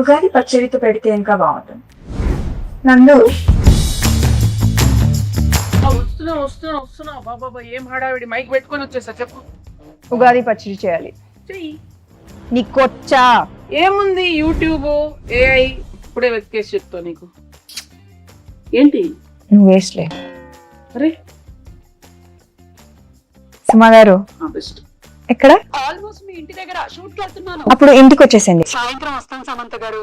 ఉగాది పచ్చడితో పెడితే ఇంకా బాగుంటుంది. నందు వస్తున్నా బాబా ఏం హడావిడి, మైక్ పెట్టుకొని వచ్చేసా. చెప్పు. ఉగాది పచ్చడి చేయాలి. చెయ్యి. నీకొచ్చా? ఏముంది, యూట్యూబ్, ఏఐ ఇప్పుడే వెతికేసి చెప్తా నీకు. ఏంటి నువ్వు వేస్ట్లే. అరే సుమా గారు బెస్ట్. ఎక్కడ? ఆల్మోస్ట్ మీ ఇంటి దగ్గర షూట్ కి వెళ్తున్నాను. అప్పుడు ఇంటికి వచ్చేసింది. సాయంత్రం వస్తాను సమంత గారు.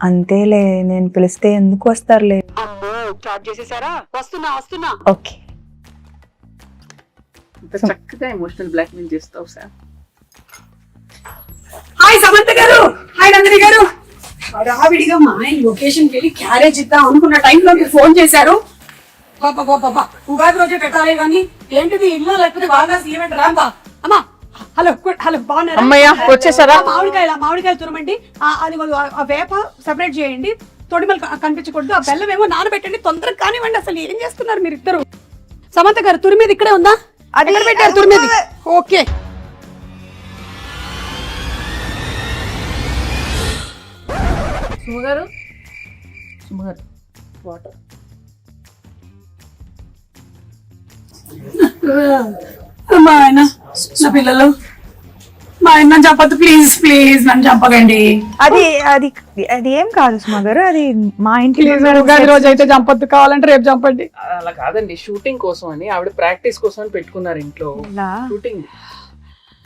అంతేలే, నేను పిలిస్తే ఎందుకు వస్తారులే. అమ్మో స్టార్ట్ చేసేసారా? వస్తున్నా. ఓకే. ఇంత చక్కగా ఎమోషనల్ బ్లాక్ మెయిల్ చేస్తావు సార్. హాయ్ సమంత గారు, హాయ్ నందిని గారు. రావిడిగా మా ఆయన లొకేషన్ కి వెళ్ళి క్యారేజ్ ఇద్దాం అనుకున్న టైంలో మీరు ఫోన్ చేశారు. బాబా ఉగాది రోజే పెట్టాలి కానీ ఏంటిది ఇల్లు లేకపోతే బాగా ఈవెంట్ రాంబా. అమ్మా హలో బాగున్నారా? అమ్మయ్య వచ్చేసారా? మామిడికాయలు తురమండి. అది ఆ వేప సెపరేట్ చేయండి, తొడిమలు కనిపించకూడదు. ఆ బెల్లం ఏమో నానబెట్టండి, తొందరగా కానివ్వండి. అసలు ఏం చేస్తున్నారు మీరు ఇద్దరు? సమంత గారు తురిమేది ఇక్కడే ఉందా? అది పెట్టారు తురిమేది. Okay సుమగారు water. మా ఆయన నా పిల్లలు, మా ఆయన నన్ను చంపద్దు ప్లీజ్ నన్ను చంపకండి. అది అది అది ఏం కాదు సుమా గారు, అది మా ఇంటి ఉగాది రోజు అయితే చంపద్దు, కావాలంటే రేపు చంపండి. అలా కాదండి, షూటింగ్ కోసం అని ఆవిడ ప్రాక్టీస్ కోసం అని పెట్టుకున్నారు ఇంట్లో. షూటింగ్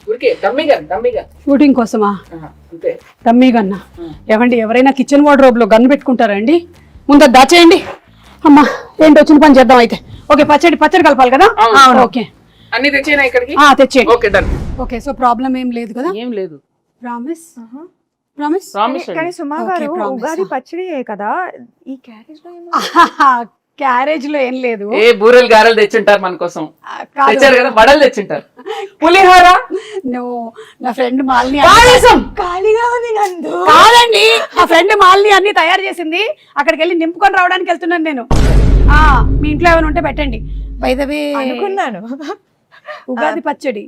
ఊరికే డమ్మీగా షూటింగ్ కోసమా? అంతే. డమ్మీ గన్నా? ఏమండి, ఎవరైనా కిచెన్ వార్డ్రోబ్ లో గన్ను పెట్టుకుంటారా అండి? ముందు దాచేయండి. అమ్మా ఏంటి వచ్చిన పని చేద్దాం అయితే. ఓకే పచ్చడి కలపాలి కదా? ఓకే అన్ని తెచ్చేనా ఇక్కడికి? తెచ్చేయండి. Okay done. Okay so problem ఏం లేదు కదా? ఏం లేదు. ప్రామిస్. కానీ సుమా గారు Okay, promise. ఉగాది పచ్చడి కదా, ఈ క్యారేజ్ క్యారేజ్ లో ఏం లేదు. ఏ బూరెలు గారెలు తెచ్చుంటారు మన కోసం. కాదు. తెచ్చారు కదా, వడలు తెచ్చుంటారు. పులిహోర. నా ఫ్రెండ్ మాలిని ఖాళీగా ఉంది నందు. కాదండి, నా ఫ్రెండ్ మాలిని అన్ని తయారు చేసింది. అక్కడికి వెళ్ళి నింపుకొని రావడానికి వెళ్తున్నాను నేను. మీ ఇంట్లో ఏమైనా ఉంటే పెట్టండి. బై ద వే అనుకున్నాను ఉగాది పచ్చడి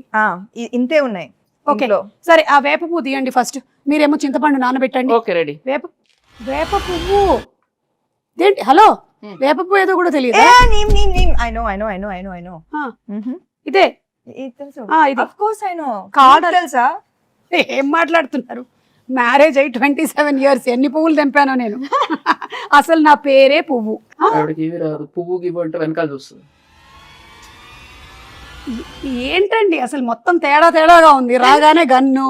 ఇంతే ఉన్నాయి. ఓకే సరే, ఆ వేప పువ్వు తీయండి ఫస్ట్. మీరేమో చింతపండు నానబెట్టండి. Okay ready. వేప పువ్వు ఏంటి? హలో, వేప పువ్వు ఏదో కూడా తెలియదు. ఇదే తెలుసా? ఏం మాట్లాడుతున్నారు? మ్యారేజ్ అయ్యి 27 years, ఎన్ని పువ్వులు తెంపానో నేను. అసలు నా పేరే పువ్వు. ఆవిడకి ఏమీ రాదు, పువ్వు గివ్వు అంటే వెనకాల చూస్తుంది. ఏంటండి అసలు మొత్తం తేడాగా ఉంది. రాగానే గన్ను,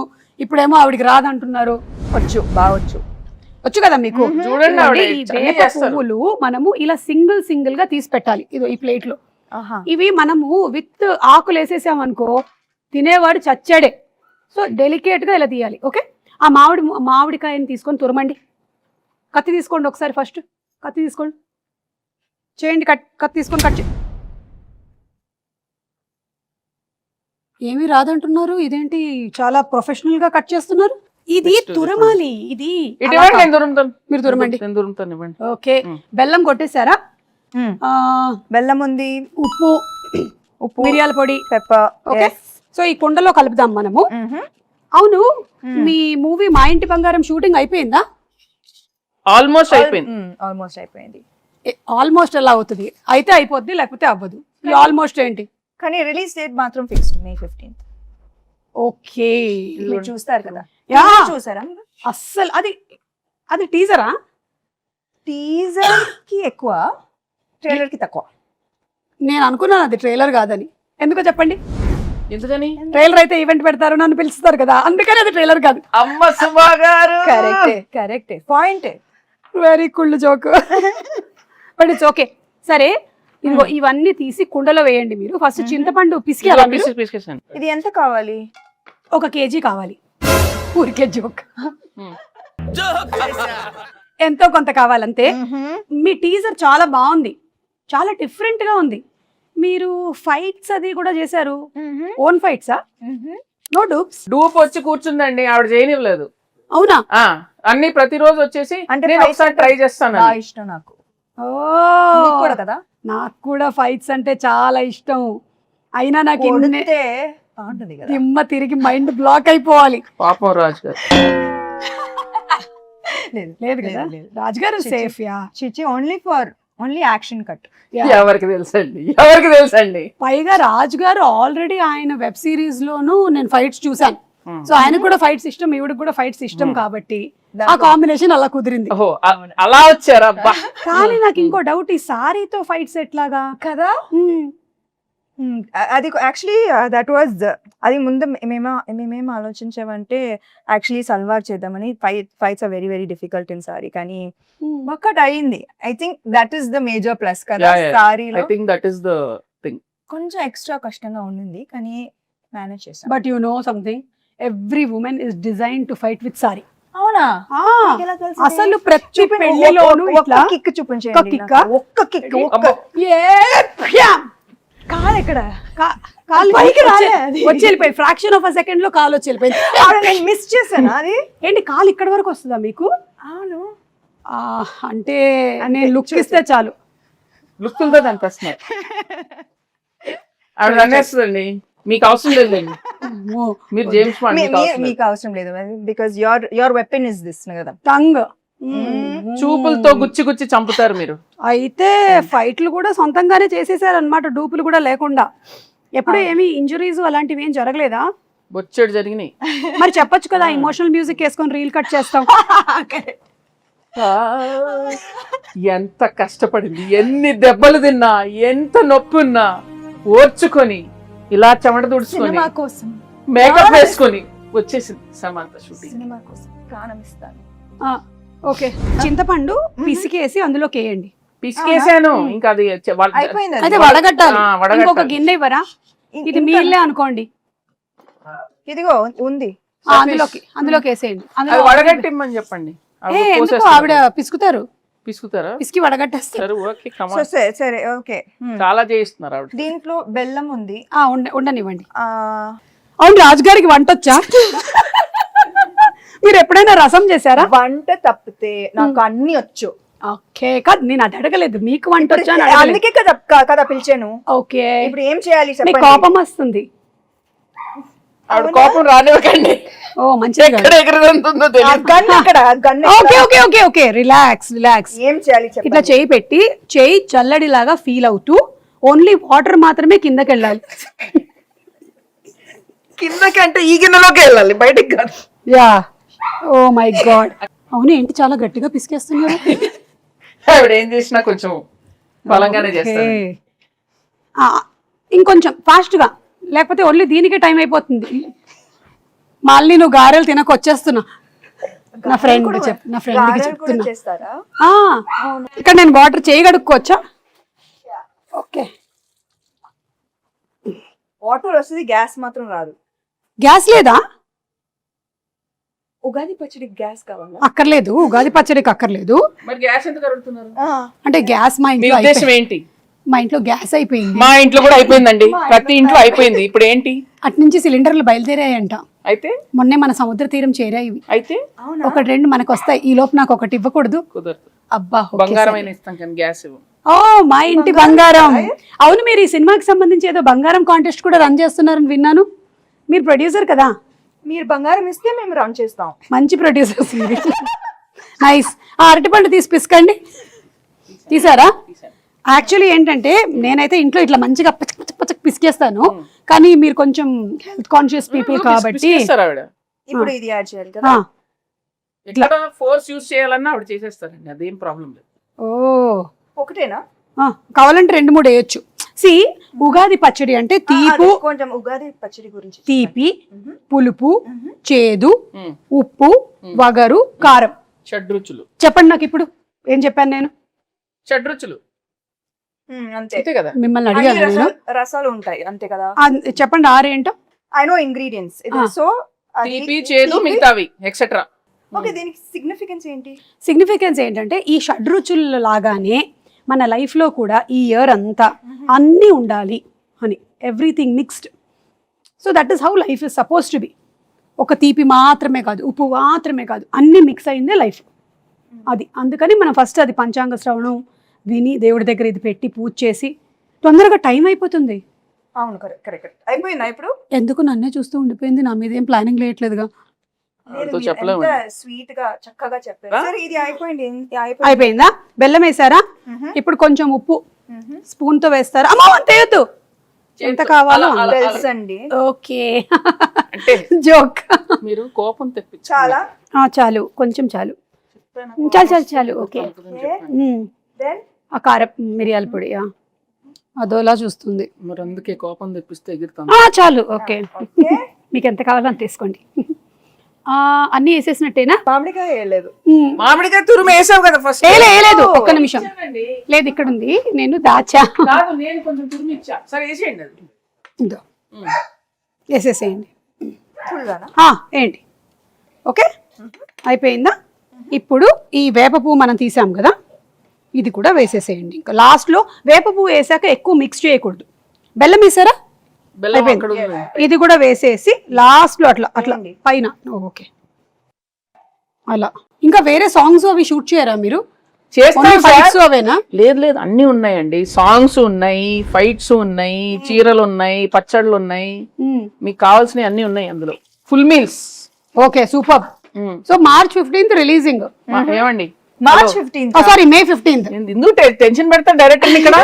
ఇప్పుడేమో ఆవిడికి రాదంటున్నారు. వచ్చు కదా మీకు. చూడండి ఆవిడ ఈ వేప పువ్వులు మనము ఇలా సింగిల్ గా తీసి పెట్టాలి. ఇదో ఈ ప్లేట్ లో. ఇవి మనము విత్ ఆకులు వేసేసామనుకో తినేవాడు చచ్చాడే. సో డెలికేట్ గా ఇలా తీయాలి. ఓకే, ఆ మామిడికాయని తీసుకొని తురమండి. కత్తి తీసుకోండి ఒకసారి. ఫస్ట్ కత్తి తీసుకోండి, చేయండి. కత్తి తీసుకొని కట్ చేయండి. ఏమీ రాదంటున్నారు, ఇదేంటి చాలా ప్రొఫెషనల్ గా కట్ చేస్తున్నారు? ఇది తురమాలి. ఇది మీరు తురమండి. ఓకే, బెల్లం కొట్టేశారా? బెల్లం ఉంది, ఉప్పు, మిరియాల పొడి, పెప్పర్. ఓకే, సో ఈ కుండలో కలుపుదాం మనము. అవును, మీ మూవీ మా ఇంటి బంగారం షూటింగ్ అయిపోయిందా? ఆల్మోస్ట్ అయిపోయింది. ఆల్మోస్ట్ ఎలా అవుతుంది? అయితే అయిపోద్ది, లేకపోతే అవ్వదు. ఈ ఆల్మోస్ట్ ఏంటి? కానీ రిలీజ్ డేట్ మాత్రం ఫిక్స్డ్ May 15th. ఓకే, మీరు చూస్తారు కదా? చూసారా? అస్సలు అది టీజరా? టీజర్ కి ఎక్కువ, ట్రైలర్ కి తక్కువ. నేను అనుకున్నాను అది ట్రైలర్ కాదని. ఎందుకో చెప్పండి. ఎందుకని? ట్రైలర్ అయితే ఈవెంట్ పెడతారు, నన్ను పిలుస్తారు కదా, అందుకని అది ట్రైలర్ కాదు. అమ్మ సుమా గారు, కరెక్టే పాయింట్. వెరీ కుళ్ళు జోక్. But it's okay. సరే, ఇదిగో ఇవన్నీ తీసి కుండలో వేయండి. మీరు ఫస్ట్ చింతపండు పిసికేయాలి. ఇది ఎంత కావాలి? 1 kg కావాలి. ఊరికే జోక్. ఎంతో కొంత కావాలంతే. మీ టీజర్ చాలా బాగుంది, చాలా డిఫరెంట్ గా ఉంది. మీరు ఫైట్స్ అది కూడా చేశారు. ఓన్ ఫైట్సా? No dupes? డూప్ వచ్చి కూర్చుందండి, ఆవిడ చేయనివ్వలేదు. అవునా? అన్ని ప్రతిరోజు వచ్చేసి అంటే నేను ఒకసారి ట్రై చేస్తాను. ఇష్టం నాకు. కదా, నాకు కూడా ఫైట్స్ అంటే చాలా ఇష్టం. అయినా నాకు దిమ్మ తిరిగి మైండ్ బ్లాక్ అయిపోవాలి. పాపం రాజు గారు. లేదు లేదు కదా రాజుగారు సేఫ్ యా చిచి ఓన్లీ యాక్షన్ కట్. ఎవరికి తెలుసండి పైగా రాజుగారు ఆల్రెడీ ఆయన వెబ్ సిరీస్ లోను నేను ఫైట్స్ చూసాను. సో ఆయనకు కూడా ఫైట్స్ ఇష్టం, ఈవిడకి కూడా ఫైట్స్ ఇష్టం కాబట్టి ఆ కాంబినేషన్ అలా కుదిరింది. ఓహో అలా వచ్చారా? కానీ నాకు ఇంకో డౌట్, ఈ సారీతో ఫైట్స్ ఎట్లాగా కదా. అది యాక్చువల్లీ దట్ వాజ్ అది ముందు మేమేం ఆలోచించామంటే యాక్చువల్లీ సల్వార్ చేద్దామని. Fights are very very difficult in sari, కానీ వర్కౌట్ అయ్యింది. I think that is the major plus కదా సారీలో. I think that is the thing. కొంచెం ఎక్స్ట్రా కష్టంగా ఉండింది కానీ మేనేజ్ చేసాం. But you know something, every women is design to fight with sari. అవునా? అసలు ప్రతి పెళ్లిలోనూ ఇట్లా కిక్ చూపించండి. ఒక్క కిక్ కాలు ఎక్కడ కాలు పైకి రాలే, వచ్చి వెళ్ళిపోయింది. ఫ్రాక్షన్ ఆఫ్ అ సెకండ్ లో కాలు వచ్చి వెళ్ళిపోయింది. నేను మిస్ చేశాను. అది ఏంటి కాలు ఇక్కడ వరకు వస్తుందా మీకు? అవును. అంటే నేను లుక్ ఇస్తే చాలు. లుక్లతో కనిపిస్తున్నారు. ఆవిడ అనేస్తుందండి, మీకు అవసరం లేదండి, మీరు జేమ్స్ బాండ్, మీకు అవసరం లేదు because your weapon is this కదా, టంగ్. చూపులతో గుచ్చి చంపుతారు మీరు. అయితే ఫైట్లు కూడా సొంతంగానే చేసేసారు అనమాట, డూపులు కూడా లేకుండా. ఎప్పుడు ఏమి ఇంజురీస్ అలాంటివి ఏం జరగలేదా? బొచ్చెడు జరిగినాయి. మరి చెప్పొచ్చు కదా, ఇమోషనల్ మ్యూజిక్ వేసుకొని రీల్ కట్ చేస్తాం. ఎంత కష్టపడింది, ఎన్ని దెబ్బలు తిన్నా, ఎంత నొప్పి ఉన్నా ఓర్చుకొని ఇలా చెమట తుడుచుకొని సినిమా కోసం మేకప్ వేసుకొని వచ్చేసింది సమంత షూటింగ్. సినిమా కోసం ప్రాణం ఇస్తాను. ఓకే, చింతపండు పిసికేసి అందులోకి వేయండి. పిసికేసాను, ఇంకా అది అయిపోయింది. అయితే వడగట్టాలి. ఇంకొక గిన్నె ఇవ్వరా? ఇది మీళ్ళే అనుకోండి. ఇదిగో ఉంది, అందులోకి వేసేయండి. వడగట్టిమ్మని చెప్పండి. ఆవిడ పిసుకుతారా? పిసికి వడగట్టేస్తారు. సరే ఓకే. చాలా చేయిస్తున్నారు ఆవిడ. దీంట్లో బెల్లం ఉంది, ఉండనివ్వండి. అవును, రాజుగారికి వంట వచ్చా? మీరు ఎప్పుడైనా రసం చేశారా? వంట తప్పితే నాకు అన్ని వచ్చు. ఓకే, కాదు నేను అది అడగలేదు, మీకు వంట వచ్చా? అందుకే కదా పిలిచాను. ఓకే, ఇప్పుడు ఏం చేయాలి? కోపం వస్తుంది. ఆవిడ కోపం రానివ్వకండి. ఓ మంచిగా. రిలాక్స్. ఏం చేయాలి? ఇట్లా చేయి పెట్టి, చేయి చల్లడిలాగా ఫీల్ అవుతూ ఓన్లీ వాటర్ మాత్రమే కిందకి వెళ్ళాలి. కిందకంటే ఈ గిన్నెలోకి వెళ్ళాలి, బయటికి కాదు. Yeah, oh my God. అవును, ఏంటి చాలా గట్టిగా పిసికేస్తున్నారు? ఆవిడ ఏం చేసినా కొంచెం బలంగానే చేస్తారు. ఇంకొంచెం ఫాస్ట్ గా, లేకపోతే ఓన్లీ దీనికే టైం అయిపోతుంది. మళ్ళీ నువ్వు గారెలు తినక వచ్చేస్తున్నా. నా ఫ్రెండ్ కి చెప్తున్నా. ఇక్కడ నేను వాటర్ చేయగడుక్కోవచ్చా? ఓకే, వాటర్ వస్తుంది, గ్యాస్ మాత్రం రాదు. గ్యాస్ లేదా? ఉగాది పచ్చడికి గ్యాస్ కావాలా? అక్కర్లేదు, ఉగాది పచ్చడికి అక్కర్లేదు. మరి గ్యాస్ ఎందుకు అడుగుతున్నారు? అంటే గ్యాస్ మా ఇంట్లో ఏంటి? మా ఇంట్లో గ్యాస్ అయిపోయింది. మా ఇంట్లో కూడా అయిపోయిందండి, ప్రతి ఇంట్లో అయిపోయింది. ఇప్పుడు ఏంటి? అటు నుంచి సిలిండర్లు బయలుదేరాయంట. అయితే మొన్నే మన సముద్ర తీరం చేరాయి. అయితే ఒకటి రెండు మనకు వస్తాయి. ఈ లోపు నాకు ఒకటి ఇవ్వకూడదు? కుదరదు. అబ్బా, బంగారం ఇస్తాం కానీ గ్యాస్ ఇవ్వం. ఓ, మా ఇంటి బంగారం. అవును, మీరు ఈ సినిమాకి సంబంధించి ఏదో బంగారం కాంటెస్ట్ కూడా రన్ చేస్తున్నారని విన్నాను. మీరు ప్రొడ్యూసర్ కదా? మీరు బంగారం ఇస్తే మేము రన్ చేస్తాం. మంచి ప్రొడ్యూసర్స్. నైస్. ఆ అరటిపండు తీసి పిసకండి. తీసారా? యాక్చువల్లీ ఏంటంటే నేనైతే ఇంట్లో ఇట్లా మంచిగా పచ్చక్ పిసికేస్తాను, కానీ మీరు కొంచెం హెల్త్ కాన్షియస్ పీపుల్ కాబట్టి ఇప్పుడు ఇది యాడ్ చేయాలి కదా. ఇట్లా ఫోర్స్ యూస్ చేయాలన్నా ఆవిడ చేసేస్తారండి, అదేం ప్రాబ్లం లేదు. ఓ, ఒకటేనా? కావాలంటే 2-3 వేయొచ్చు. సి, ఉగాది పచ్చడి అంటే తీపు, కొంచెం ఉగాది పచ్చడి గురించి తీపి, పులుపు, చేదు, ఉప్పు, వగరు, కారం, షడ్రుచులు. చెప్పండి నాకు ఇప్పుడు. ఏం చెప్పాను నేను? షడ్రుచులు అంతే కదా. మిమ్మల్ని అడిగాను నేను. రసాలు ఉంటాయి అంతే కదా. చెప్పండి 6 ఏంటో. I know ingredients. సో తీపి, చేదు, మిగతావి ఎక్సెట్రా. ఓకే, దీనికి సిగ్నిఫికెన్స్ ఏంటి? సిగ్నిఫికెన్స్ ఏంటంటే ఈ షడ్రుచుల లాగానే మన లైఫ్లో కూడా ఈ ఇయర్ అంతా అన్నీ ఉండాలి అని, everything mixed. So that is how life is suppose to be. ఒక తీపి మాత్రమే కాదు, ఉప్పు మాత్రమే కాదు, అన్నీ మిక్స్ అయిందే లైఫ్. అది అందుకని మనం ఫస్ట్ అది పంచాంగ శ్రవణం విని దేవుడి దగ్గర ఇది పెట్టి పూజ చేసి తొందరగా టైం అయిపోతుంది. అవును, కరెక్ట్. అయిపోయిందా ఇప్పుడు? ఎందుకు నన్నే చూస్తూ ఉండిపోయింది? నా మీద ఏం ప్లానింగ్ లేయట్లేదుగా. వాళ్ళతో చెప్పలేము. స్వీట్ గా చక్కగా చెప్పారు. సరే ఇది అయిపోయింది. అయిపోయిందా? బెల్లం వేసారా? ఇప్పుడు కొంచెం ఉప్పు స్పూన్ తో వేస్తారా? అమ్మో అంత వేయొద్దు, ఎంత కావాలో తెలుసండి. ఓకే అంటే జోక్. మీరు కోపం తెప్పించి చాలా చాలు, కొంచెం చాలు, చాలు చాలు చాలు. ఓకే. దెన్ ఆ కారం మిరియాల పొడి అదోలా చూస్తుంది. మరి అందుకే కోపం తెప్పిస్తే ఎగురుతాం. చాలు. ఓకే, మీకు ఎంత కావాలో అంత తీసుకోండి. అన్ని వేసేసినట్టేనా? మామిడికాయ వేయలేదు. మామిడికాయ తురుము వేసావు కదా ఫస్ట్. వేయలేదు, ఒక్క నిమిషం. లేదు, ఇక్కడ ఉంది, నేను దాచా. కాదు, నేను కొంచెం తురుము ఇచ్చా. సరే వేసేయండి అది. ఇదో వేసేసేయండి. ఫుల్గానా? ఏంటి? ఓకే, అయిపోయిందా? ఇప్పుడు ఈ వేప పువ్వు మనం తీసాం కదా, ఇది కూడా వేసేసేయండి. ఇంకా లాస్ట్లో వేప పువ్వు వేసాక ఎక్కువ మిక్స్ చేయకూడదు. బెల్లం వేసారా? బెల్లం అక్కడ ఉంది. ఇది కూడా వేసేసి లాస్ట్ లో అట్లా అట్లా పైన. ఓకే, అలా. ఇంకా వేరే సాంగ్స్ అవి షూట్ చేయరా మీరు? ఫైట్స్ అవేనా? లేదు లేదు, అన్ని ఉన్నాయండి. సాంగ్స్ ఉన్నాయి, ఫైట్స్ ఉన్నాయి, చీరలు ఉన్నాయి, పచ్చళ్ళు ఉన్నాయి, మీకు కావాల్సినవి అన్ని ఉన్నాయి అందులో. Full meals. Okay, super. So March 15th releasing. ఏమండి, March 15th. Sorry, May 15th. ఎందుకు టెన్షన్ పెడతా డైరెక్టర్ ఇక్కడ?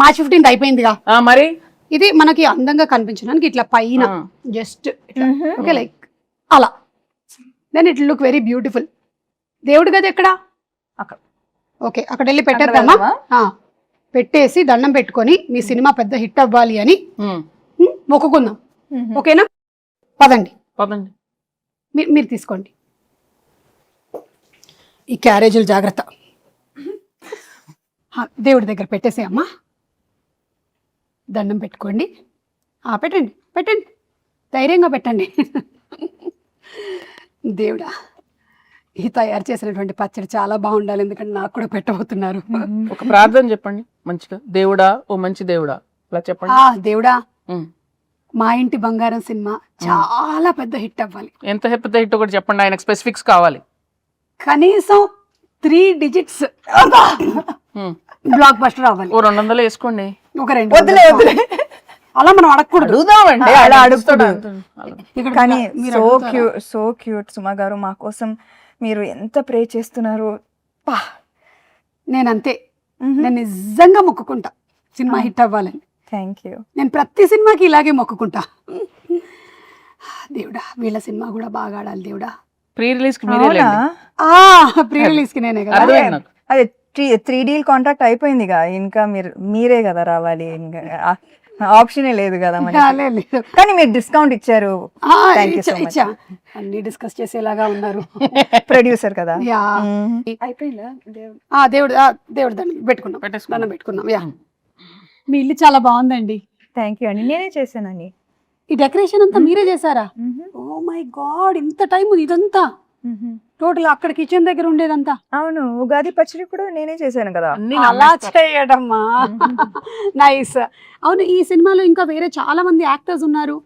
March 15th అయిపోయిందిగా. మరి ఇది మనకి అందంగా కనిపించడానికి ఇట్లా పైన జస్ట్ ఓకే, లైక్ అలా. Then it look very beautiful. దేవుడి గది ఎక్కడ? అక్కడ. ఓకే, అక్కడ వెళ్ళి పెట్టేద్దామా? పెట్టేసి దండం పెట్టుకొని మీ సినిమా పెద్ద హిట్ అవ్వాలి అని మొక్కుకుందాం. ఓకేనా? పదండి పదండి. మీరు తీసుకోండి. ఈ క్యారేజీలు జాగ్రత్త. దేవుడి దగ్గర పెట్టేసే అమ్మా. దండం పెట్టుకోండి. పెట్టండి పెట్టండి, ధైర్యంగా పెట్టండి. దేవుడా, ఈ తయారు చేసినటువంటి పచ్చడి చాలా బాగుండాలి, ఎందుకంటే నాకు కూడా పెట్టబోతున్నారు. ఒక ప్రార్థన చెప్పండి మంచిగా. దేవుడా, ఓ మంచి దేవుడా, అలా చెప్పండి. దేవుడా, మా ఇంటి బంగారం సినిమా చాలా పెద్ద హిట్ అవ్వాలి. ఎంత పెద్ద హిట్ ఒకటి చెప్పండి, ఆయనకు స్పెసిఫిక్స్ కావాలి. కనీసం 3 digits బ్లాక్ బస్టర్ అవ్వాలి. ఓ 200 వేసుకోండి. ఒక 2 అలా మనం అడగకూడదు. అడుగుదామండి, అలా అడుగుతాడు. ఇక్కడ కానీ సో క్యూట్ సుమా గారు, మా కోసం మీరు ఎంత ప్రే చేస్తున్నారు. నేనంతే, నేను నిజంగా మొక్కుకుంటా సినిమా హిట్ అవ్వాలని. Thank you. నేను ప్రతి సినిమాకి ఇలాగే మొక్కుకుంటా. దేవుడా, వీళ్ళ సినిమా కూడా బాగా ఆడాలి దేవుడా. ప్రీ రిలీజ్ కి మీరే లేండి. ప్రీ రిలీజ్ కి నేనే కదా. అర్థమైంది నాకు. అదే 3D కాంట్రాక్ట్ అయిపోయిందిగా, ఇంకా మీరే కదా రావాలి, ఇంకా ఆప్షనే లేదు కదా మనకి. కానీ మీరు డిస్కౌంట్ ఇచ్చారు. Thank you so much. అన్ని డిస్కస్ చేసేలాగా ఉన్నారు. ప్రొడ్యూసర్ కదా. అయిపోయిందా? దేవుడు దాన్ని పెట్టుకున్నాం, పెట్టేసుకున్నాం. దాన్ని పెట్టుకున్నాం. మీ ఇల్లు చాలా బాగుందండి. థ్యాంక్ యూ అండి, నేనే చేశానండి. ఈ డెకరేషన్ అంతా మీరే చేశారా? ఓ మై గాడ్, ఇంత టైం ఇదంతా టోటల్ అక్కడ కిచెన్ దగ్గర ఉండేదంతా? అవును, ఉగాది పచ్చడి కూడా నేనే చేశాను కదా. అలా చేయడమ్మా, నైస్. అవును, ఈ సినిమాలో ఇంకా వేరే చాలా మంది యాక్టర్స్ ఉన్నారు.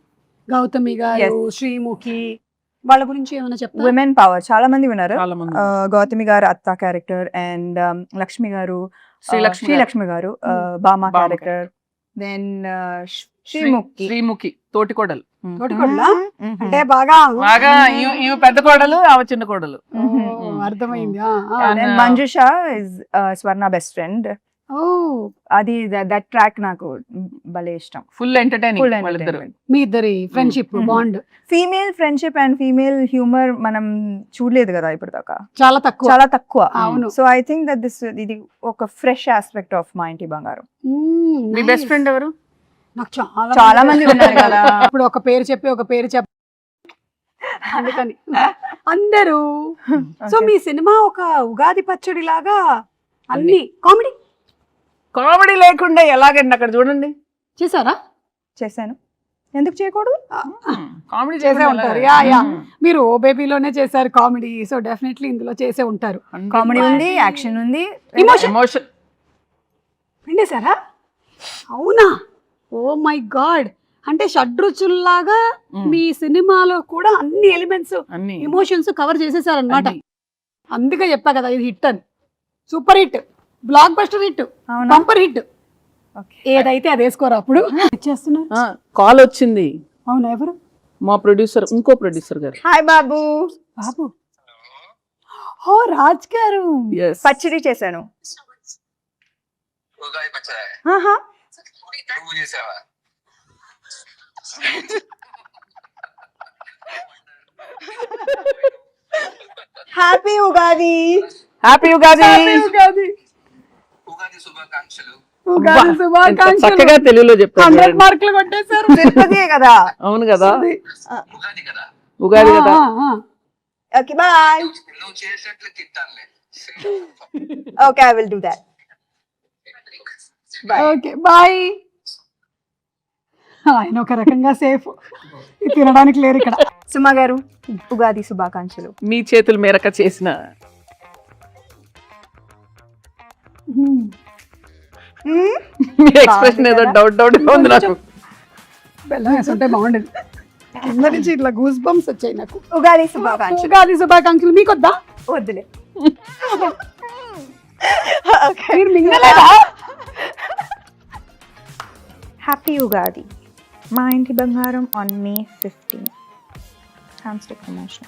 గౌతమి గారు, శ్రీముఖి, వాళ్ళ గురించి ఏమైనా చెప్తారా? విమెన్ పవర్ చాలా మంది ఉన్నారు. చాలా మంది. గౌతమి గారు అత్త క్యారెక్టర్, అండ్ లక్ష్మి గారు, శ్రీలక్ష్మి గారు బామా క్యారెక్టర్, దెన్ శ్రీముఖి తోటికోడలు. తోటికోడలా? అంటే బాగా ఇవి పెద్ద కోడలు, ఆమె చిన్న కోడలు. అర్థమైంది. Manjusha is Swarna best friend. అది దట్ ట్రాక్ నాకు భలే ఇష్టం. Full entertaining. మీ ఇద్దరి friendship bond, female friendship and female humour మనం చూడలేదు కదా ఇప్పుడు దాకా, చాలా తక్కువ. అవును. సో ఐ థింక్ దట్ ఇది ఒక ఫ్రెష్ ఆస్పెక్ట్ ఆఫ్ మా ఇంటి బంగారం. మీ బెస్ట్ ఫ్రెండ్ ఎవరు? నాకు చాలా మంది ఉన్నారు కదా. ఇప్పుడు ఒక పేరు చెప్పి అందుకని అందరూ. సో మీ సినిమా ఒక ఉగాది పచ్చడి లాగా అన్ని కామెడీ లేకుండా ఎలాగండి అక్కడ చూడండి. చేశారా? చేశాను, ఎందుకు చేయకూడదు? కామెడీ చేసే ఉంటారు. మీరు ఓ బేబీలోనే చేశారు కామెడీ, సో డెఫినెట్లీ ఇందులో చేసే ఉంటారు. కామెడీ ఉంది, యాక్షన్ ఉంది, ఎమోషన్ పిండేశారా? అవునా? ఓ మై గాడ్, అంటే షడ్రుచుల్లాగా మీ సినిమాలో కూడా అన్ని ఎలిమెంట్స్, ఎమోషన్స్ కవర్ చేసేసారనమాట. అందుకే చెప్పా కదా ఇది హిట్ అని. Super hit, block buster hit, bumper hit. ఏదైతే అది వేసుకోరా అప్పుడు. కాల్ వచ్చింది. అవునా? ఎవరు? మా ప్రొడ్యూసర్, ఇంకో ప్రొడ్యూసర్ గారు. హాయ్ బాబు. బాబు ఓ రాజ్ గారు Yes. పచ్చడి చేశాను. ఉగాది పచ్చడి ఆహా. నువ్వు చేసావా? హ్యాపీ ఉగాది. హ్యాపీ ఉగాది. ఉగాది ఉగాది శుభాకాంక్షలు. ఉగాది ఎంత శుభాకాంక్షలు. చక్కగా తెలుగులో చెప్పారు 100 మార్కులు కొట్టేశారు. తిరుపతియే కదా. అవును కదా, ఉగాది కదా, ఉగాది కదా. Okay bye. నువ్వు చేసినట్లు తిట్టానులే. Okay I will do that. Okay bye. ఆయన ఒక రకంగా సేఫ్, తినడానికి లేరు ఇక్కడ. సుమ గారు ఉగాది శుభాకాంక్షలు. మీ చేతుల మేరక చేసిన మీ ఎక్స్ప్రెషన్ ఏదో డౌట్ ఉంది నాకు. బెల్లం వేసుంటే బాగుండేది. కింద నుంచి ఇట్లా గూస్ బంప్స్ వచ్చాయి నాకు. ఉగాది శుభాకాంక్షలు. ఉగాది శుభాకాంక్షలు. మీకు వద్దా? వద్దులే. మీరు మింగలేదా? హ్యాపీ ఉగాది. మా ఇంటి బంగారం ఆన్ May 15. Hamster promotion.